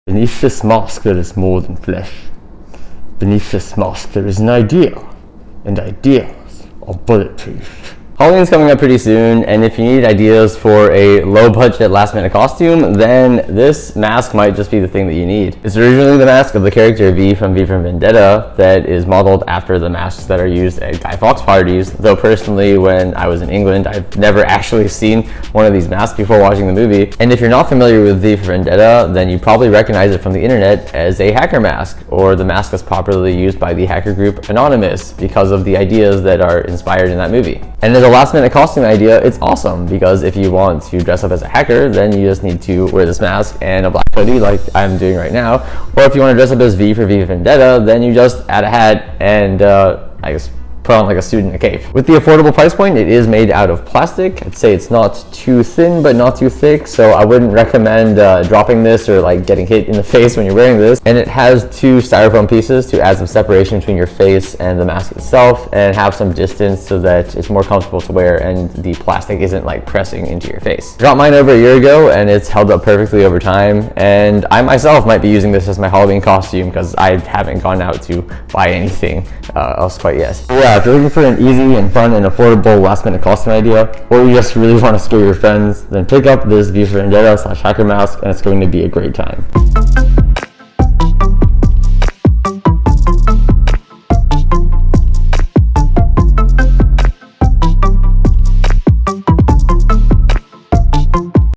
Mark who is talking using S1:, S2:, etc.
S1: Beneath this mask there is more than flesh. Beneath this mask there is an idea, and ideas are bulletproof. Halloween's coming up pretty soon, and if you need ideas for a low-budget last-minute costume, then this mask might just be the thing that you need. It's originally the mask of the character V from Vendetta that is modeled after the masks that are used at Guy Fawkes parties, though personally, when I was in England, I've never actually seen one of these masks before watching the movie. And if you're not familiar with V for Vendetta, then you probably recognize it from the internet as a hacker mask, or the mask that's popularly used by the hacker group Anonymous because of the ideas that are inspired in that movie. And as a last-minute costume idea, it's awesome because if you want to dress up as a hacker, then you just need to wear this mask and a black hoodie like I'm doing right now. Or if you want to dress up as V for Vendetta, then you just add a hat and I guess put on like a suit and a cape. With the affordable price point, it is made out of plastic. I'd say it's not too thin but not too thick, so I wouldn't recommend dropping this or like getting hit in the face when you're wearing this. And it has two styrofoam pieces to add some separation between your face and the mask itself and have some distance so that it's more comfortable to wear and the plastic isn't like pressing into your face. I got mine over a year ago and it's held up perfectly over time, and I myself might be using this as my Halloween costume because I haven't gone out to buy anything else quite yet. Yeah, if you're looking for an easy and fun and affordable last-minute costume idea, or you just really want to scare your friends, then pick up this V for Vendetta / hacker mask, and it's going to be a great time.